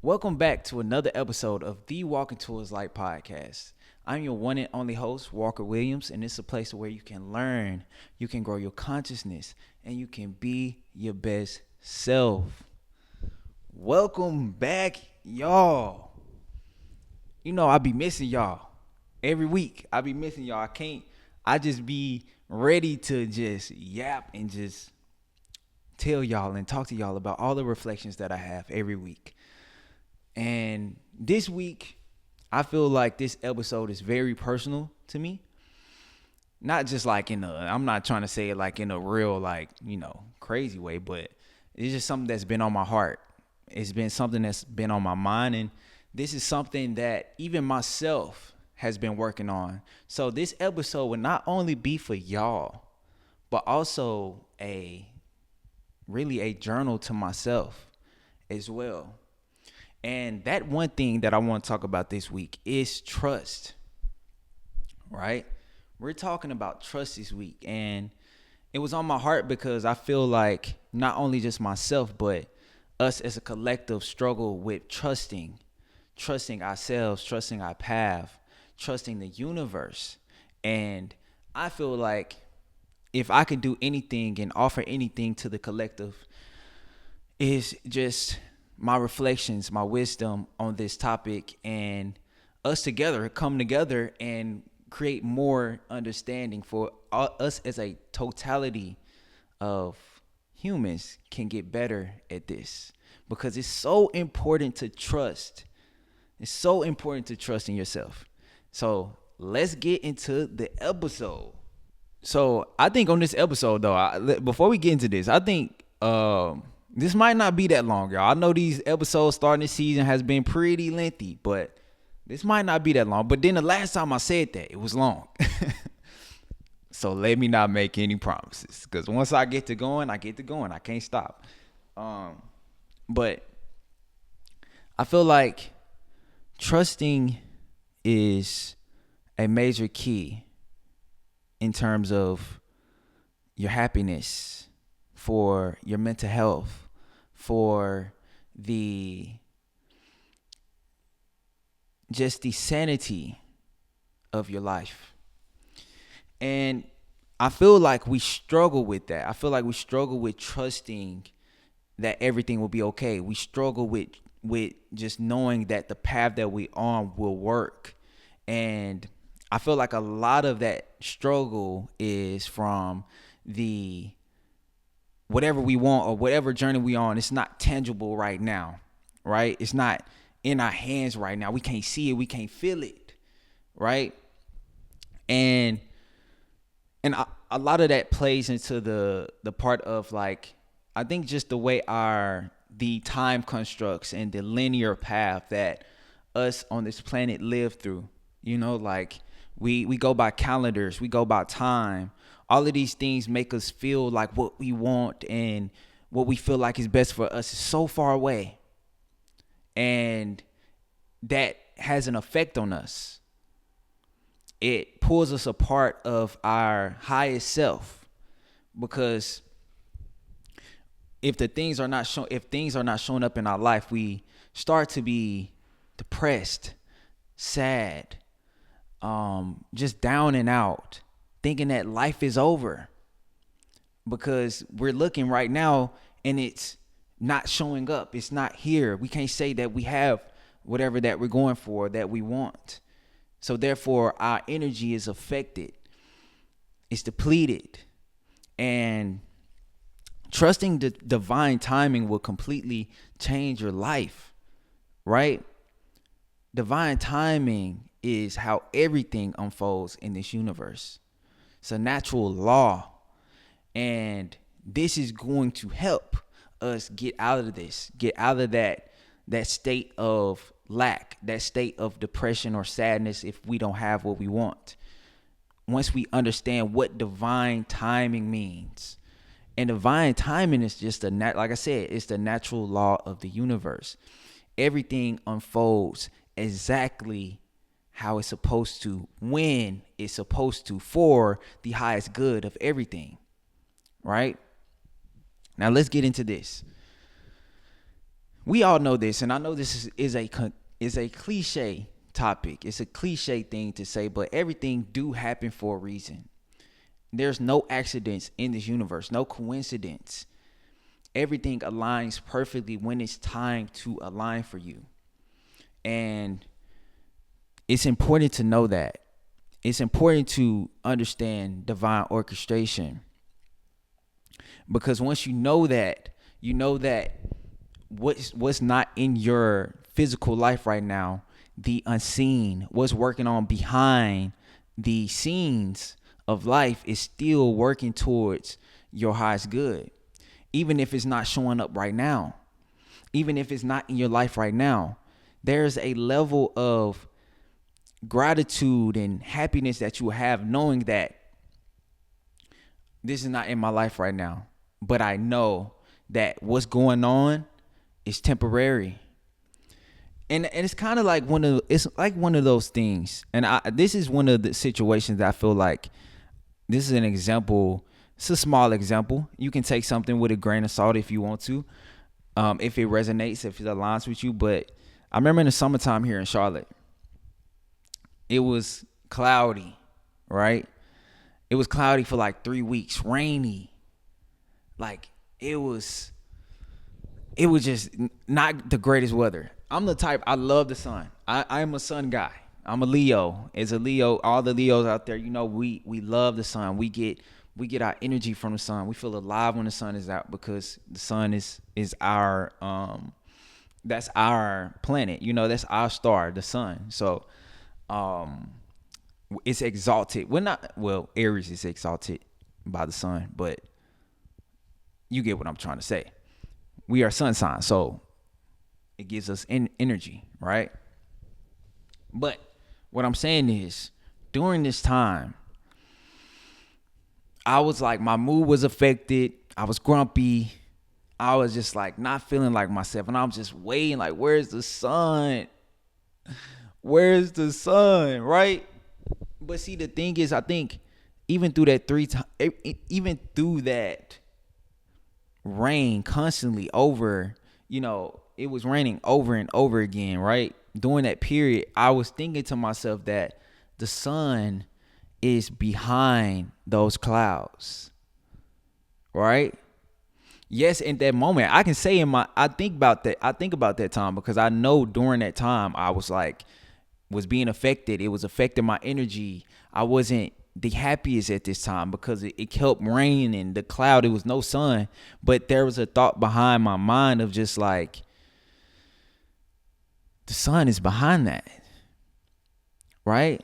Welcome back to another episode of the Walking Towards Light podcast. I'm your one and only host, Walker Williams, and it's a place where you can learn, you can grow your consciousness, and you can be your best self. Welcome back, y'all. I be missing y'all every week. I be missing y'all. I just be ready to just yap and just tell y'all and talk to y'all about all the reflections that I have every week. And this week, I feel like this episode is very personal to me. Not just like I'm not trying to say it like in a real, crazy way, but it's just something that's been on my heart. It's been something that's been on my mind. And this is something that even myself has been working on. So this episode would not only be for y'all, but also a journal to myself as well. And that one thing that I want to talk about this week is trust, right? We're talking about trust this week. And it was on my heart because I feel like not only just myself, but us as a collective struggle with trusting ourselves, trusting our path, trusting the universe. And I feel like if I can do anything and offer anything to the collective, is just my reflections, my wisdom on this topic, and us together come together and create more understanding for us as a totality of humans can get better at this, because it's so important to trust. It's so important to trust in yourself. So let's get into the episode. So I think on this episode, though, before we get into this, I think this might not be that long, y'all. I know these episodes starting this season has been pretty lengthy, but this might not be that long. But then the last time I said that, it was long. So let me not make any promises, because once I get to going, I get to going. I can't stop. But I feel like trusting is a major key in terms of your happiness, for your mental health, for the sanity of your life. And I feel like we struggle with that. I feel like we struggle with trusting that everything will be okay. We struggle with just knowing that the path that we on will work. And I feel like a lot of that struggle is from the whatever we want or whatever journey we on. It's not tangible right now, right? It's not in our hands right now. We can't see it. We can't feel it, right? And a lot of that plays into the part of, like, I think just the way the time constructs and the linear path that us on this planet live through. Like we go by calendars, we go by time. All of these things make us feel like what we want and what we feel like is best for us is so far away. And that has an effect on us. It pulls us a part of our highest self, because if things are not showing up in our life, we start to be depressed, sad, just down and out, thinking that life is over, because we're looking right now and it's not showing up. It's not here. We can't say that we have whatever that we're going for, that we want. So therefore, our energy is affected. It's depleted. And trusting the divine timing will completely change your life, right? Divine timing is how everything unfolds in this universe. It's a natural law. And this is going to help us get out of that state of lack, that state of depression or sadness if we don't have what we want. Once we understand what divine timing means. And divine timing is just like I said, it's the natural law of the universe. Everything unfolds exactly how it's supposed to, when it's supposed to, for the highest good of everything. Right? Now let's get into this. We all know this, and I know this is a cliche topic. It's a cliche thing to say, but everything do happen for a reason. There's no accidents in this universe, no coincidence. Everything aligns perfectly when it's time to align for you. And it's important to know that. It's important to understand divine orchestration. Because once you know that what's not in your physical life right now, the unseen, what's working on behind the scenes of life is still working towards your highest good. Even if it's not showing up right now, even if it's not in your life right now, there's a level of gratitude and happiness that you have knowing that this is not in my life right now, but I know that what's going on is temporary. And it's kind of like one of those things. And this is one of the situations that I feel like this is an example. It's a small example. You can take something with a grain of salt if you want to, if it resonates, if it aligns with you. But I remember in the summertime here in Charlotte, it was cloudy, right? It was cloudy for like 3 weeks, rainy. Like it was just not the greatest weather. I'm the type, I love the sun. I'm a sun guy. I'm a Leo. As a Leo, all the Leos out there, we love the sun. We get our energy from the sun. We feel alive when the sun is out because the sun is our that's our planet. That's our star, the sun. So it's exalted. Aries is exalted by the sun, but you get what I'm trying to say. We are sun signs, so it gives us energy, right? But what I'm saying is, during this time, I was like, my mood was affected. I was grumpy. I was just like not feeling like myself, and I'm just waiting, like, where's the sun? Where's the sun, right? But see, the thing is, I think even through that rain constantly over, it was raining over and over again, right? During that period, I was thinking to myself that the sun is behind those clouds, right? Yes, in that moment, I can say I think about that time because I know during that time I was being affected. It was affecting my energy. I wasn't the happiest at this time because it kept raining, the cloud, it was no sun. But there was a thought behind my mind of just like, the sun is behind that, right?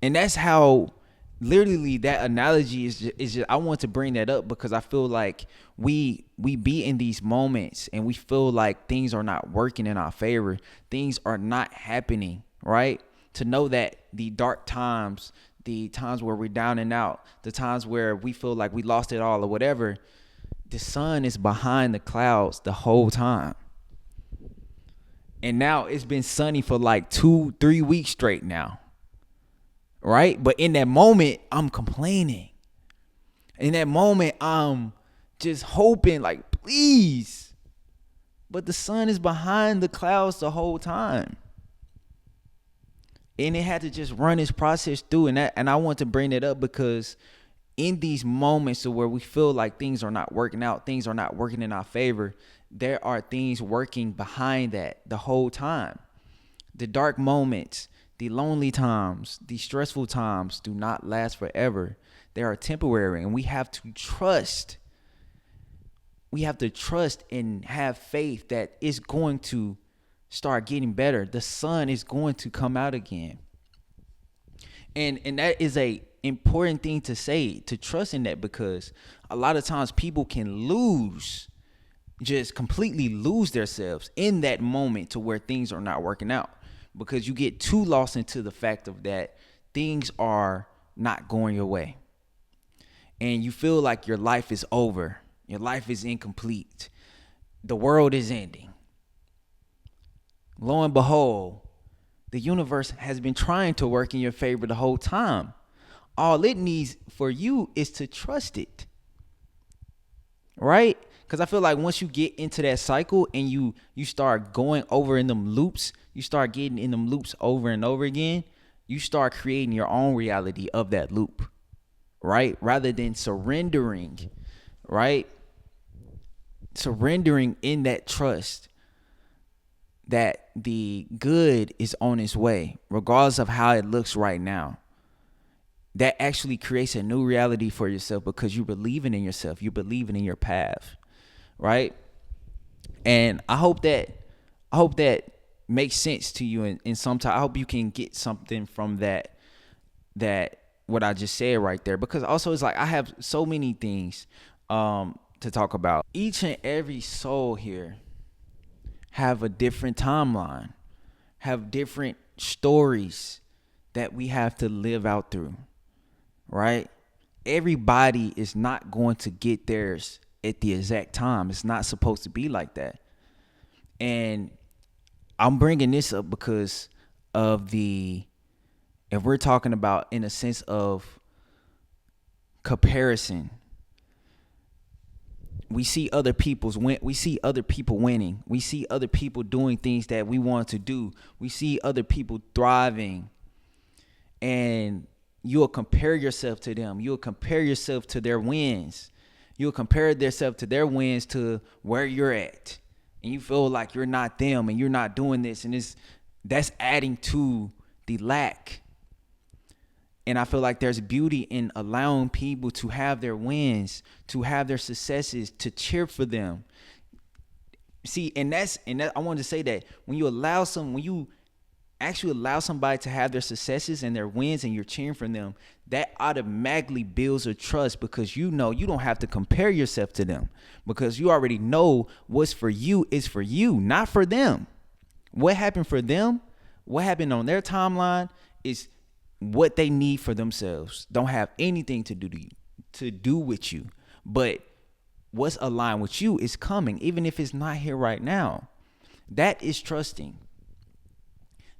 And that's how literally that analogy is just I want to bring that up because I feel like we be in these moments and we feel like things are not working in our favor. Things are not happening, right? To know that the dark times, the times where we're down and out, the times where we feel like we lost it all or whatever, the sun is behind the clouds the whole time. And now it's been sunny for like 2-3 weeks straight now. Right? But in that moment, I'm complaining. In that moment, I'm just hoping, like, please. But the sun is behind the clouds the whole time. And it had to just run its process through. And I want to bring it up because in these moments where we feel like things are not working out, things are not working in our favor, there are things working behind that the whole time. The dark moments, the lonely times, the stressful times do not last forever. They are temporary, and we have to trust. We have to trust and have faith that it's going to start getting better. The sun is going to come out again. And that is a important thing to say, to trust in that, because a lot of times people can just completely lose themselves in that moment to where things are not working out, because you get too lost into the fact of that things are not going your way. And you feel like your life is over. Your life is incomplete. The world is ending. Lo and behold, the universe has been trying to work in your favor the whole time. All it needs for you is to trust it. Right? Because I feel like once you get into that cycle and you start going over in them loops, you start getting in them loops over and over again, you start creating your own reality of that loop, right? Rather than surrendering, right? Surrendering in that trust that the good is on its way, regardless of how it looks right now. That actually creates a new reality for yourself because you're believing in yourself. You're believing in your path, right? And I hope that makes sense to you in some time. I hope you can get something from that what I just said right there. Because also it's like I have so many things to talk about. Each and every soul here have a different timeline, have different stories that we have to live out through, right? Everybody is not going to get theirs at the exact time. It's not supposed to be like that. And I'm bringing this up because of if we're talking about in a sense of comparison, we see other people's we see other people winning. We see other people doing things that we want to do. We see other people thriving. And you'll compare yourself to them. You'll compare yourself to their wins. You'll compare yourself to their wins to where you're at. And you feel like you're not them and you're not doing this. And that's adding to the lack. And I feel like there's beauty in allowing people to have their wins, to have their successes, to cheer for them. See, and I wanted to say that when you actually allow somebody to have their successes and their wins and you're cheering for them, that automatically builds a trust because you know you don't have to compare yourself to them because you already know what's for you is for you, not for them. What happened for them, what happened on their timeline is what they need for themselves. Don't have anything to do with you. But what's aligned with you is coming, even if it's not here right now. That is trusting.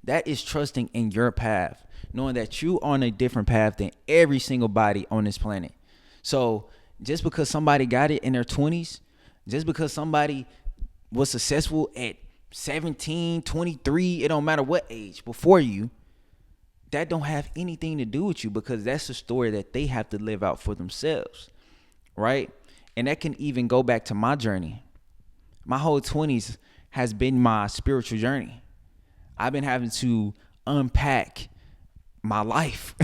That is trusting in your path, knowing that you on a different path than every single body on this planet. So just because somebody got it in their 20s, just because somebody was successful at 17, 23, it don't matter what age before you, that don't have anything to do with you because that's a story that they have to live out for themselves, right? And that can even go back to my journey. My whole 20s has been my spiritual journey. I've been having to unpack my life.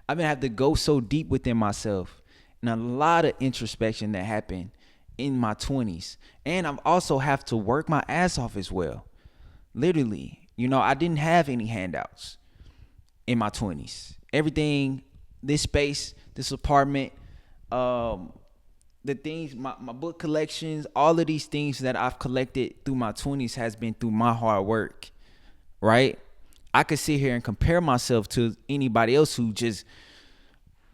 I've been having to go so deep within myself and a lot of introspection that happened in my 20s. And I've also have to work my ass off as well. Literally, I didn't have any handouts in my 20s. Everything, this space, this apartment, the things, my book collections, all of these things that I've collected through my 20s has been through my hard work, right? I could sit here and compare myself to anybody else who just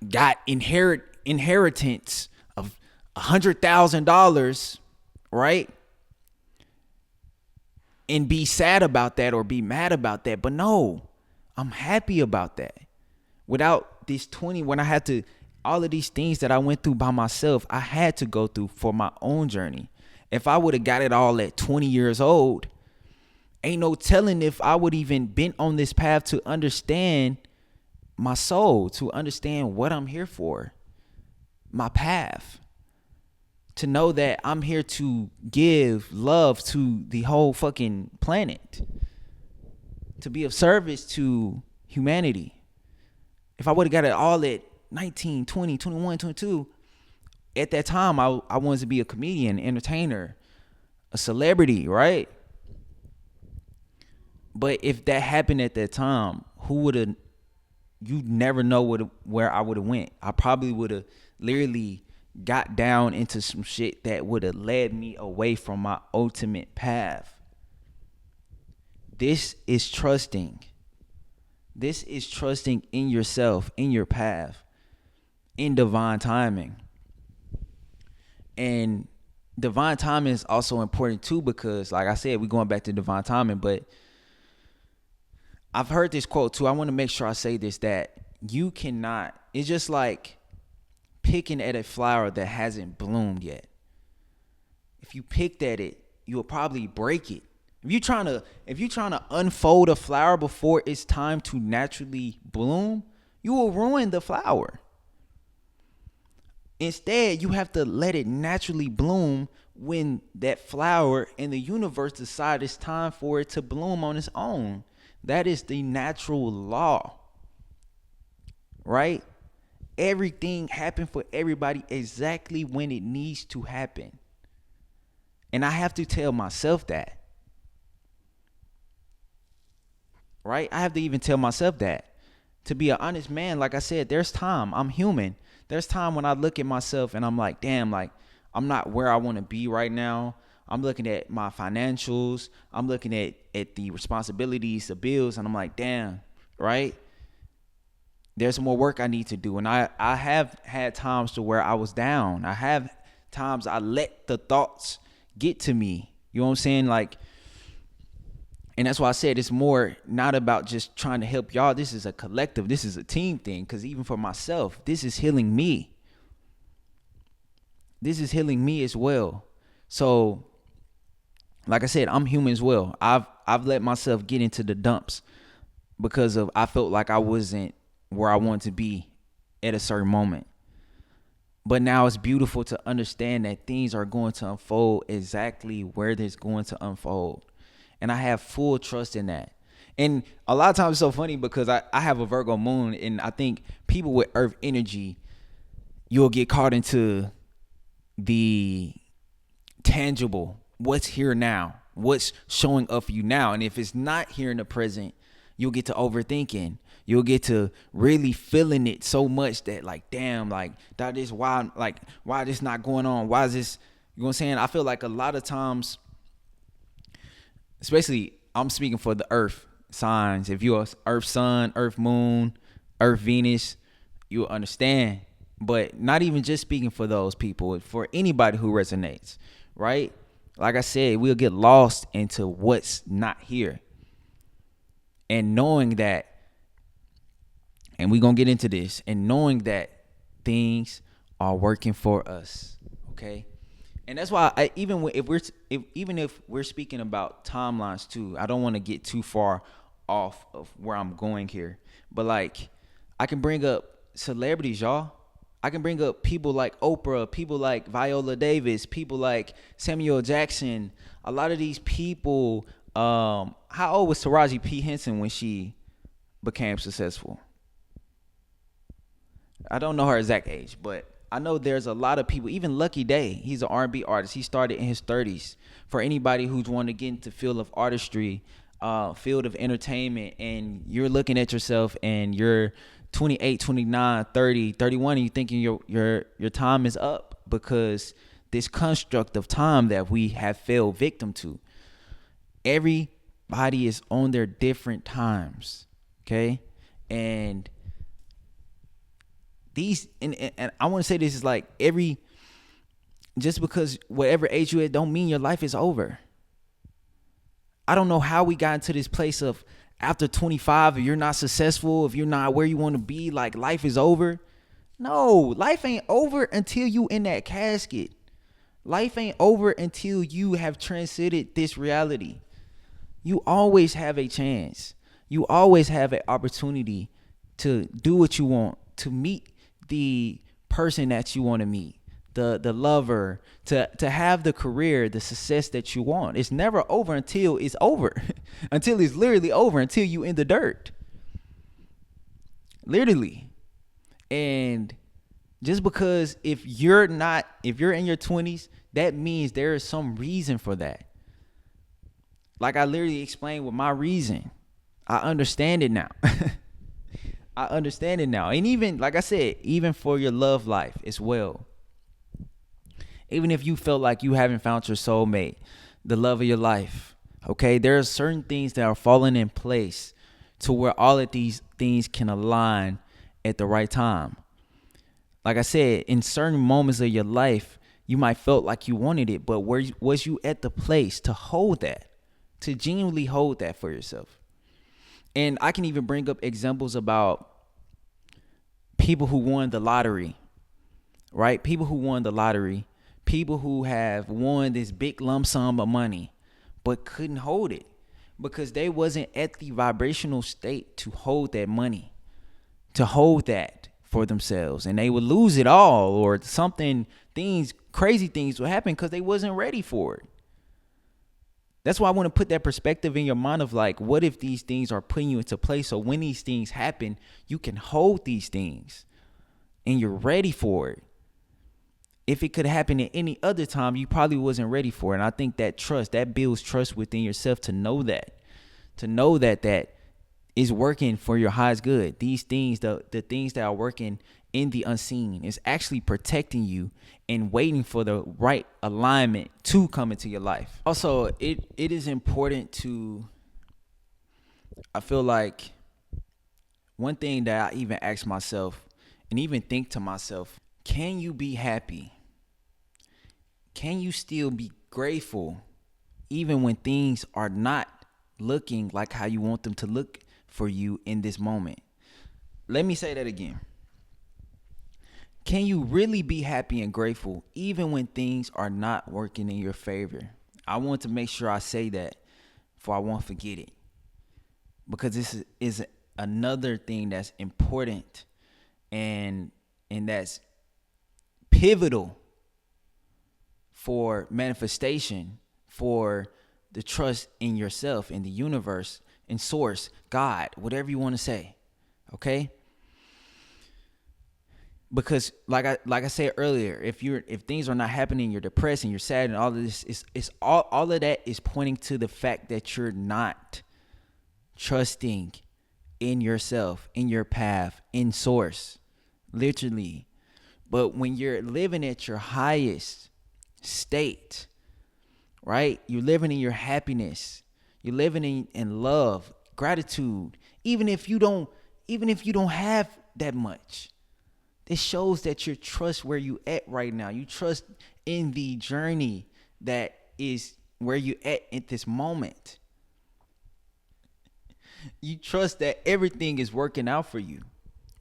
got inheritance of $100,000, right? And be sad about that or be mad about that. But no, I'm happy about that. Without this 20, when I had to, all of these things that I went through by myself, I had to go through for my own journey. If I would have got it all at 20 years old, ain't no telling if I would even been on this path to understand my soul, to understand what I'm here for, my path, to know that I'm here to give love to the whole fucking planet, to be of service to humanity. If I would have got it all at 19, 20, 21, 22, at that time, I wanted to be a comedian, entertainer, a celebrity, right? But if that happened at that time, you never know where I would have went. I probably would have literally got down into some shit that would have led me away from my ultimate path. This is trusting. This is trusting in yourself, in your path, in divine timing. And divine timing is also important too because, like I said, we're going back to divine timing, but I've heard this quote too. I want to make sure I say this, that you cannot, it's just like picking at a flower that hasn't bloomed yet. if you picked at it, you'll probably break it. If you're trying to unfold a flower before it's time to naturally bloom, you will ruin the flower. Instead, you have to let it naturally bloom when that flower in the universe decide it's time for it to bloom on its own. That is the natural law, right? Everything happened for everybody exactly when it needs to happen. And I have to tell myself that, right? I have to even tell myself that. To be an honest man, like I said, there's time. I'm human. There's time when I look at myself and I'm like, damn, like I'm not where I want to be right now. I'm looking at my financials. I'm looking at the responsibilities, the bills, and I'm like, damn, right? There's more work I need to do. And I have had times to where I was down. I have times I let the thoughts get to me. You know what I'm saying? Like, and that's why I said it's more not about just trying to help y'all. This is a collective. This is a team thing. Because even for myself, this is healing me. This is healing me as well. So, like I said, I'm human as well. I've let myself get into the dumps because of I felt like I wasn't where I wanted to be at a certain moment. But now it's beautiful to understand that things are going to unfold exactly where they're going to unfold. And I have full trust in that. And a lot of times it's so funny because I have a Virgo moon, and I think people with earth energy, you'll get caught into the tangible, what's here now, what's showing up for you now. And if it's not here in the present, you'll get to overthinking. You'll get to really feeling it so much that like, damn, like that is why this not going on? Why is this, you know what I'm saying? I feel like a lot of times, especially I'm speaking for the earth signs. If you're earth sun, earth moon, earth Venus, you'll understand. But not even just speaking for those people, for anybody who resonates, right? Like I said, we'll get lost into what's not here. And knowing that, and we're going to get into this, and knowing that things are working for us, okay? And that's why even if we're speaking about timelines too, I don't want to get too far off of where I'm going here. But like, I can bring up celebrities, y'all. I can bring up people like Oprah, people like Viola Davis, people like Samuel Jackson. A lot of these people. How old was Taraji P. Henson when she became successful? I don't know her exact age, but I know there's a lot of people. Even Lucky Day, he's an R&B artist. He started in his 30s. For anybody who's wanting to get into field of artistry, field of entertainment, and you're looking at yourself and you're 28, 29, 30, 31, and you're thinking your time is up because this construct of time that we have fell victim to. Everybody is on their different times, okay? And these, and I want to say this is like just because whatever age you at don't mean your life is over. I don't know how we got into this place of after 25, if you're not successful, if you're not where you want to be, like life is over. No, life ain't over until you in that casket. Life ain't over until you have transcended this reality. You always have a chance. You always have an opportunity to do what you want, to meet the person that you want to meet, the lover, to have the career, the success that you want. It's never over until it's over, until it's literally over, until you in the dirt. Literally. And just because if you're in your 20s, that means there is some reason for that. Like I literally explained with my reason. I understand it now. I understand it now. And even, like I said, even for your love life as well. Even if you felt like you haven't found your soulmate, the love of your life, okay, there are certain things that are falling in place to where all of these things can align at the right time. Like I said, in certain moments of your life, you might felt like you wanted it, but was you at the place to hold that, to genuinely hold that for yourself? And I can even bring up examples about people who won the lottery, right? People who won the lottery, People who have won this big lump sum of money but couldn't hold it because they wasn't at the vibrational state to hold that money, to hold that for themselves. And they would lose it all, or crazy things would happen because they wasn't ready for it. That's why I want to put that perspective in your mind of like, what if these things are putting you into place? So when these things happen, you can hold these things and you're ready for it. If it could happen at any other time, you probably wasn't ready for it. And I think that builds trust within yourself to know that that is working for your highest good. These things, the things that are working in the unseen, is actually protecting you and waiting for the right alignment to come into your life. Also, it is important I feel like one thing that I even ask myself and even think to myself, can you be happy? Can you still be grateful even when things are not looking like how you want them to look for you in this moment? Let me say that again. Can you really be happy and grateful even when things are not working in your favor? I want to make sure I say that before I won't forget it, because this is another thing that's important and that's pivotal for manifestation, for the trust in yourself, in the universe, in source, God, whatever you want to say. Okay? Because like I said earlier, if things are not happening, you're depressed and you're sad and all of this, it's all of that is pointing to the fact that you're not trusting in yourself, in your path, in source, literally. But when you're living at your highest state, right? You're living in your happiness. You're living in love, gratitude. Even if you don't have that much, this shows that you trust where you at right now. You trust in the journey that is where you at this moment. You trust that everything is working out for you,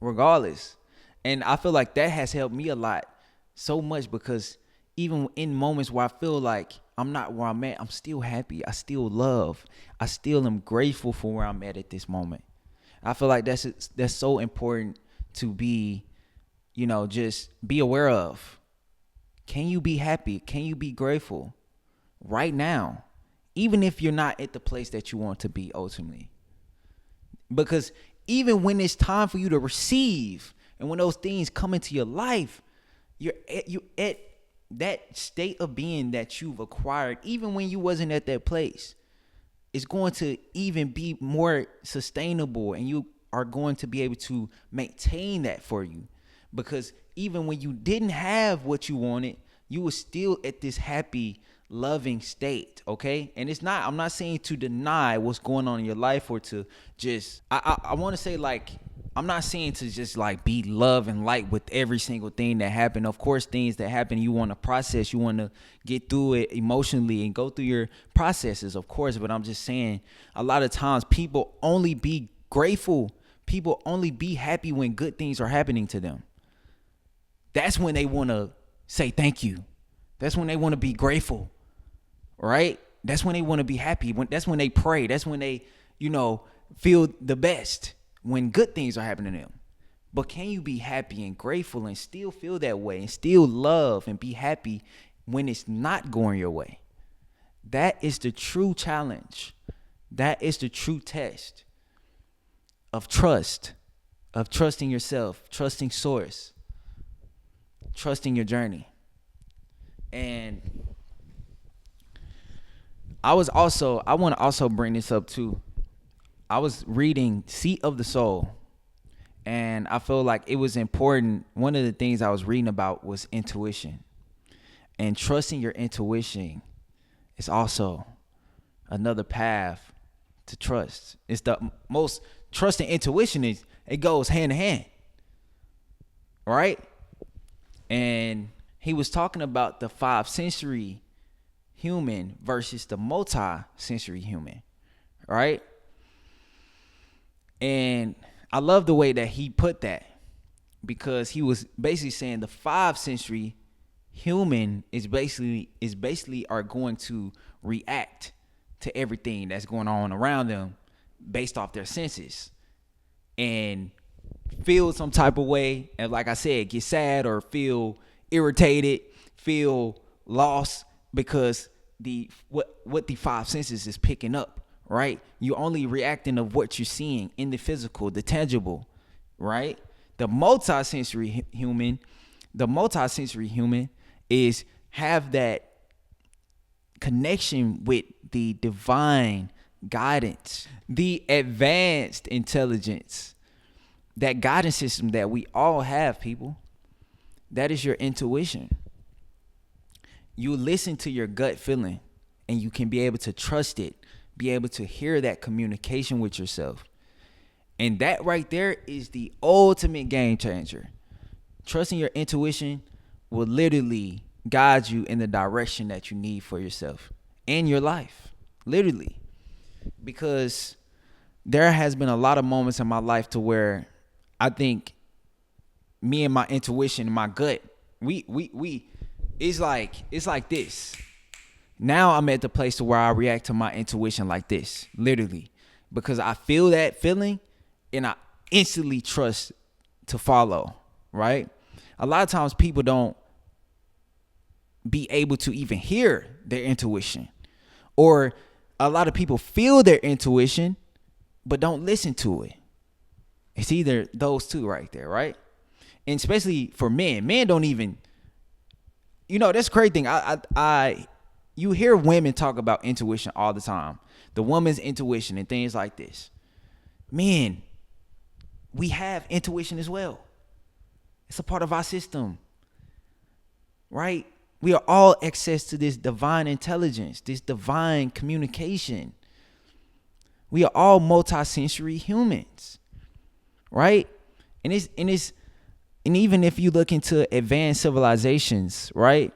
regardless. And I feel like that has helped me a lot, so much, because even in moments where I feel like I'm not where I'm at, I'm still happy. I still love. I still am grateful for where I'm at this moment. I feel like that's so important to be, just be aware of. Can you be happy? Can you be grateful right now? Even if you're not at the place that you want to be ultimately. Because even when it's time for you to receive, and when those things come into your life, you're at that state of being that you've acquired, even when you wasn't at that place. It's going to even be more sustainable, and you are going to be able to maintain that for you. Because even when you didn't have what you wanted, you were still at this happy, loving state, okay? And I'm not saying to deny what's going on in your life, or to just, I want to say, like, I'm not saying to just like be love and light with every single thing that happened. Of course, things that happen, you want to process, you want to get through it emotionally and go through your processes, of course. But I'm just saying, a lot of times people only be grateful. People only be happy when good things are happening to them. That's when they want to say thank you. That's when they want to be grateful, right? That's when they want to be happy. That's when they pray. That's when they, feel the best, when good things are happening to them. But can you be happy and grateful and still feel that way, and still love and be happy when it's not going your way? That is the true challenge. That is the true test of trust, of trusting yourself, trusting source, trusting your journey. And I want to also bring this up too. I was reading Seat of the Soul, and I feel like it was important. One of the things I was reading about was intuition, and trusting your intuition is also another path to trust. It's the most trusting intuition it goes hand in hand, right? And he was talking about the 5-sensory human versus the multi-sensory human, right? And I love the way that he put that, because he was basically saying the 5-sensory human is basically are going to react to everything that's going on around them based off their senses and feel some type of way, and like I said, get sad or feel irritated, feel lost, because the what the five senses is picking up, right? You're only reacting of what you're seeing in the physical, the tangible, right? The multisensory human, the multisensory human is have that connection with the divine guidance, the advanced intelligence, that guidance system that we all have, people. That is your intuition. You listen to your gut feeling and you can be able to trust it, be able to hear that communication with yourself. And that right there is the ultimate game changer. Trusting your intuition will literally guide you in the direction that you need for yourself and your life. Literally. Because there has been a lot of moments in my life to where I think me and my intuition and my gut, we it's like this. Now I'm at the place to where I react to my intuition like this, literally, because I feel that feeling and I instantly trust to follow, right? A lot of times people don't be able to even hear their intuition, or a lot of people feel their intuition but don't listen to it. It's either those two right there, right? And especially for men don't even, that's the crazy thing. You hear women talk about intuition all the time, the woman's intuition and things like this. Men, we have intuition as well. It's a part of our system, right? We are all access to this divine intelligence, this divine communication. We are all multisensory humans, right? And even if you look into advanced civilizations, right?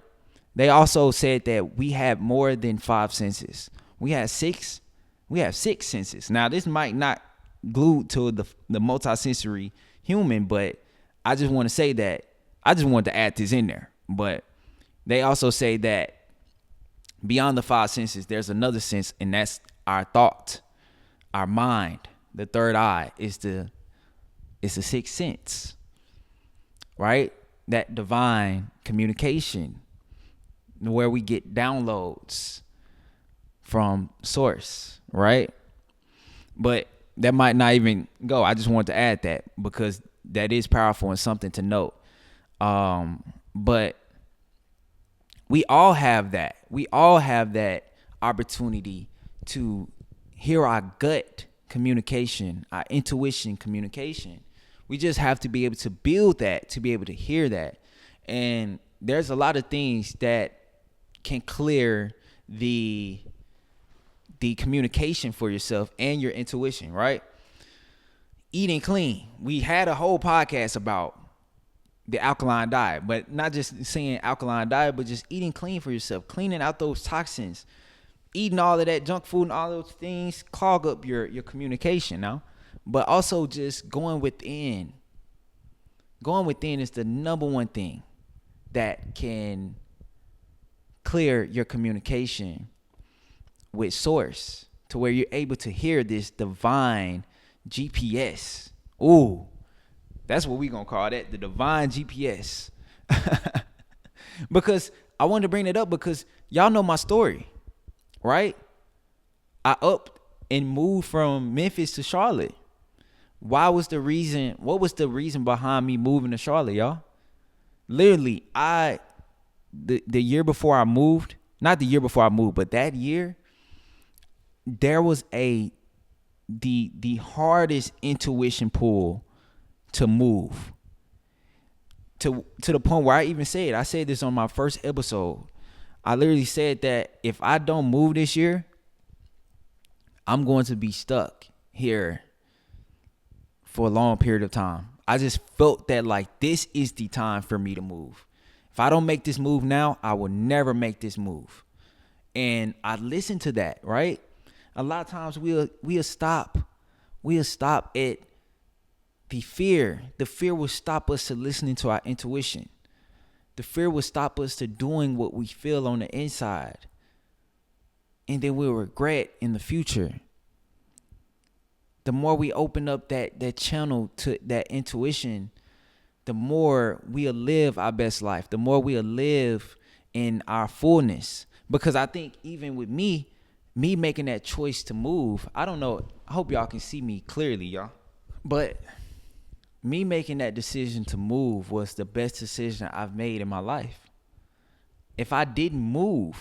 They also said that we have more than five senses. We have six senses. Now, this might not glue to the multisensory human, but I just want to say that I just wanted to add this in there. But they also say that beyond the five senses, there's another sense, and that's our thought, our mind. The third eye is the sixth sense, right? That divine communication where we get downloads from source, right? But that might not even go. I just wanted to add that because that is powerful and something to note. But we all have that. We all have that opportunity to hear our gut communication, our intuition communication. We just have to be able to build that, to be able to hear that. And there's a lot of things that can clear the communication for yourself and your intuition, right? Eating clean. We had a whole podcast about the alkaline diet, but not just saying alkaline diet, but just eating clean for yourself, cleaning out those toxins. Eating all of that junk food and all those things clog up your communication now. But also just going within. Going within is the number one thing that can clear your communication with source to where you're able to hear this divine GPS. Ooh, that's what we're going to call that, the divine GPS. Because I wanted to bring it up because y'all know my story, right? I upped and moved from Memphis to Charlotte. What was the reason behind me moving to Charlotte, y'all? Literally, the year before I moved, not the year before I moved, but that year, there was the hardest intuition pull to move. To the point where I said this on my first episode. I literally said that if I don't move this year, I'm going to be stuck here for a long period of time. I just felt that like this is the time for me to move. If I don't make this move now, I will never make this move. And I listened to that, right? A lot of times we'll stop at the fear. The fear will stop us to listening to our intuition. The fear will stop us to doing what we feel on the inside. And then we'll regret in the future. The more we open up that channel to that intuition, the more we'll live our best life, the more we'll live in our fullness. Because I think even with me making that choice to move, I don't know, I hope y'all can see me clearly, y'all. But me making that decision to move was the best decision I've made in my life. If I didn't move,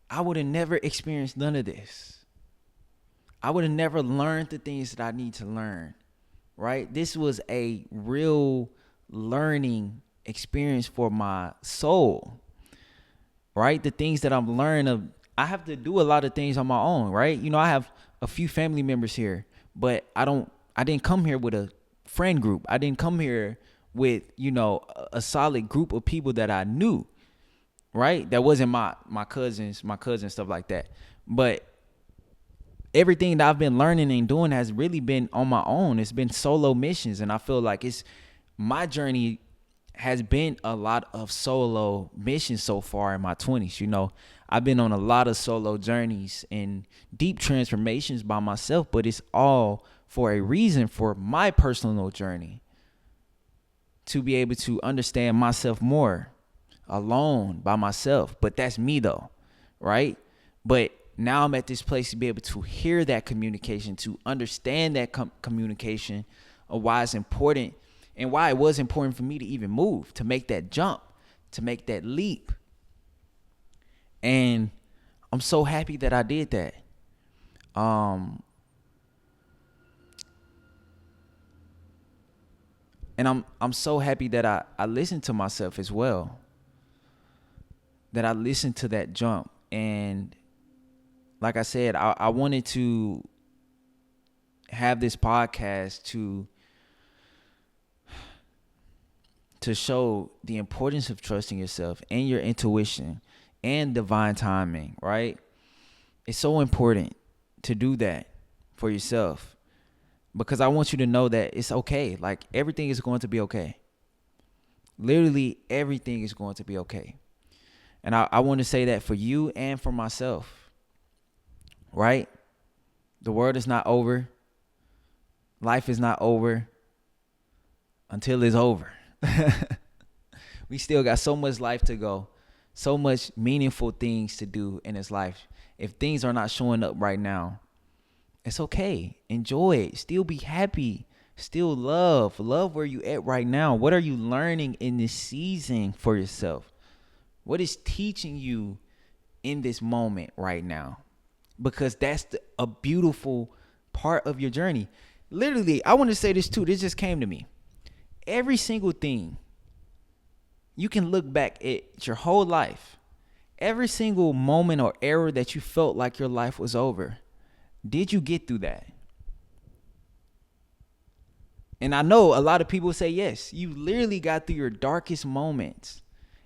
I would have never experienced none of this. I would have never learned the things that I need to learn, right? This was a real learning experience for my soul, right? The things that I'm learning, I have to do a lot of things on my own, right? You know, I have a few family members here, but I didn't come here with a friend group. I didn't come here with, you know, a solid group of people that I knew, right? That wasn't my cousins, stuff like that. But everything that I've been learning and doing has really been on my own. It's been solo missions. And I feel like my journey has been a lot of solo missions so far in my 20s. You know, I've been on a lot of solo journeys and deep transformations by myself, but it's all for a reason, for my personal journey, to be able to understand myself more alone by myself. But that's me though, right? But now I'm at this place to be able to hear that communication, to understand that communication, of why it's important and why it was important for me to even move, to make that jump, to make that leap. And I'm so happy that I did that. And I'm so happy that I listened to myself as well, that I listened to that jump. And like I said, I wanted to have this podcast to show the importance of trusting yourself and your intuition and divine timing, right? It's so important to do that for yourself, because I want you to know that it's okay. Like, everything is going to be okay. Literally everything is going to be okay. And I want to say that for you and for myself. Right? The world is not over. Life is not over until it's over. We still got so much life to go, so much meaningful things to do in this life. If things are not showing up right now, it's okay. Enjoy it. Still be happy. Still love where you at right now. What are you learning in this season for yourself? What is teaching you in this moment right now? Because that's a beautiful part of your journey. Literally, I want to say this too. This just came to me. Every single thing, you can look back at your whole life. Every single moment or era that you felt like your life was over, did you get through that? And I know a lot of people say yes. You literally got through your darkest moments,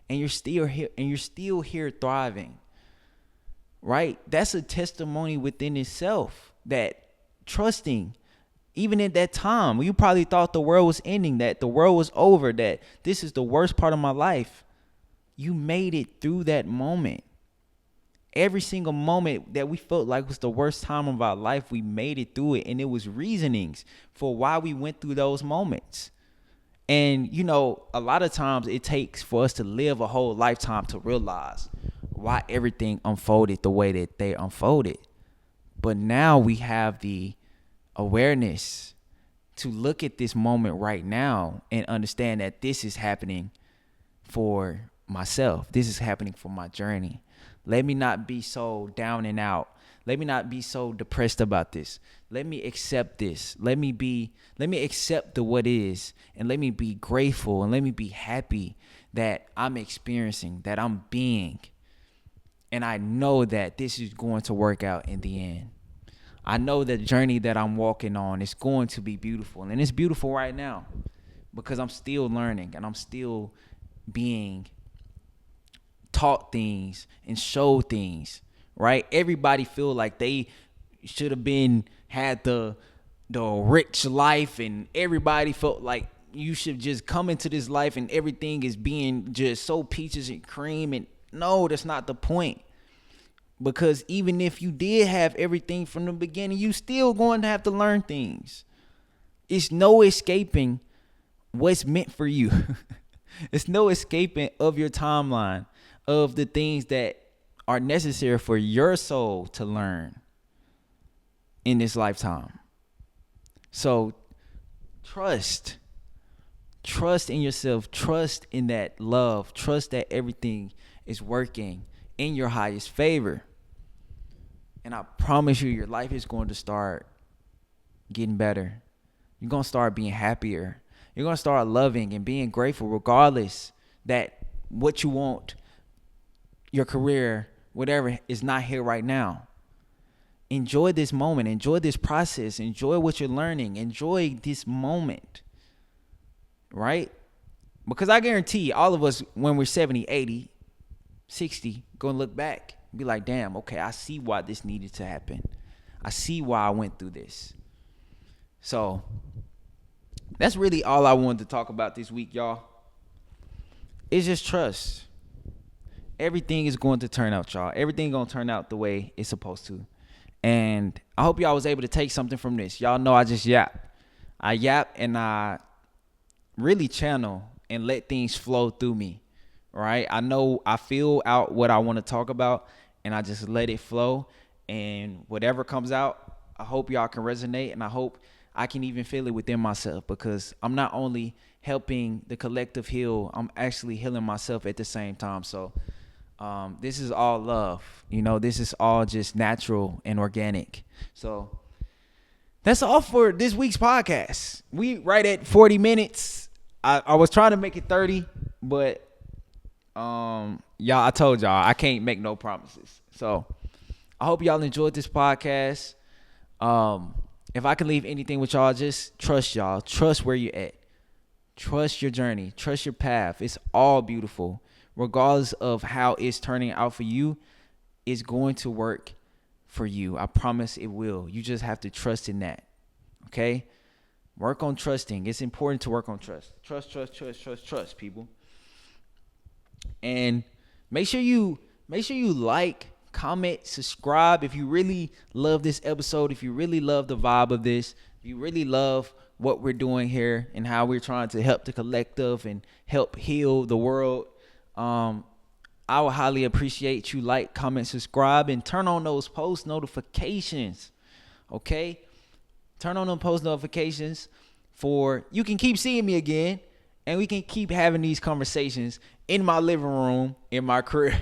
and you're still here. And you're still here thriving. Right? That's a testimony within itself, that trusting, even in that time, you probably thought the world was ending, that the world was over, that this is the worst part of my life. You made it through that moment. Every single moment that we felt like was the worst time of our life, we made it through it. And it was reasonings for why we went through those moments. And, you know, a lot of times it takes for us to live a whole lifetime to realize why everything unfolded the way that they unfolded. But now we have the awareness to look at this moment right now and understand that this is happening for myself. This is happening for my journey. Let me not be so down and out. Let me not be so depressed about this. Let me accept this. Let me accept the what is, and let me be grateful, and let me be happy that I'm experiencing, that I'm being. And I know that this is going to work out in the end. I know the journey that I'm walking on is going to be beautiful. And it's beautiful right now because I'm still learning and I'm still being taught things and showed things, right? Everybody feel like they should have had the rich life, and everybody felt like you should just come into this life and everything is being just so peaches and cream. And no, that's not the point. Because even if you did have everything from the beginning, you still going to have to learn things. It's no escaping what's meant for you. It's no escaping of your timeline, of the things that are necessary for your soul to learn in this lifetime. So trust in yourself, trust in that love, trust that everything is working in your highest favor. And I promise you, your life is going to start getting better. You're going to start being happier. You're going to start loving and being grateful regardless that what you want, your career, whatever, is not here right now. Enjoy this moment. Enjoy this process. Enjoy what you're learning. Enjoy this moment. Right? Because I guarantee all of us, when we're 70, 80, 60, going to look back and be like, damn, okay, I see why this needed to happen. I see why I went through this. So that's really all I wanted to talk about this week, y'all. It's just trust. Everything is going to turn out, y'all. Everything going to turn out the way it's supposed to. And I hope y'all was able to take something from this. Y'all know I just yap. I yap and I really channel and let things flow through me. Right? I know I feel out what I want to talk about and I just let it flow. And whatever comes out, I hope y'all can resonate, and I hope I can even feel it within myself, because I'm not only helping the collective heal, I'm actually healing myself at the same time. So this is all love. This is all just natural and organic. So that's all for this week's podcast. We right at 40 minutes. I was trying to make it 30, but y'all, I told y'all I can't make no promises. So I hope y'all enjoyed this podcast. If I can leave anything with y'all, just trust y'all. Trust where you're at. Trust your journey. Trust your path. It's all beautiful. Regardless of how it's turning out for you, it's going to work for you. I promise it will. You just have to trust in that. Okay? Work on trusting. It's important to work on trust. Trust, people. And make sure you like, comment, subscribe if you really love this episode, if you really love the vibe of this, if you really love what we're doing here and how we're trying to help the collective and help heal the world. I would highly appreciate you like, comment, subscribe, and turn on those post notifications. Okay? Turn on those post notifications for you can keep seeing me again, and we can keep having these conversations in my living room, in my crib.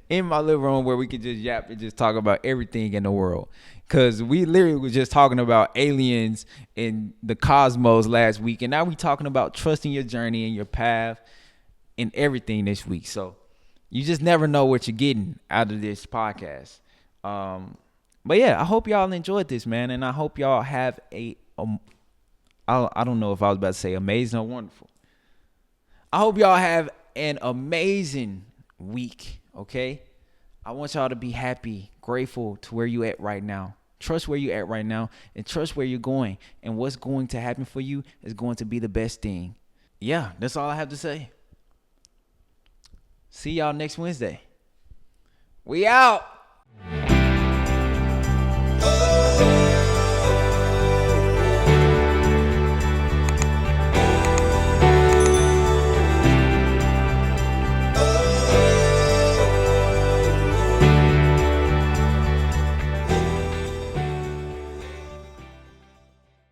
In my living room, where we can just yap and just talk about everything in the world. Because we literally was just talking about aliens and the cosmos last week. And now we talking about trusting your journey and your path and everything this week. So you just never know what you're getting out of this podcast. But yeah, I hope y'all enjoyed this, man. And I hope y'all have I don't know if I was about to say amazing or wonderful. I hope y'all have an amazing week. Okay, I want y'all to be happy, grateful to where you at right now. Trust where you at right now, and trust where you're going. And what's going to happen for you is going to be the best thing. Yeah, that's all I have to say. See y'all next Wednesday. We out.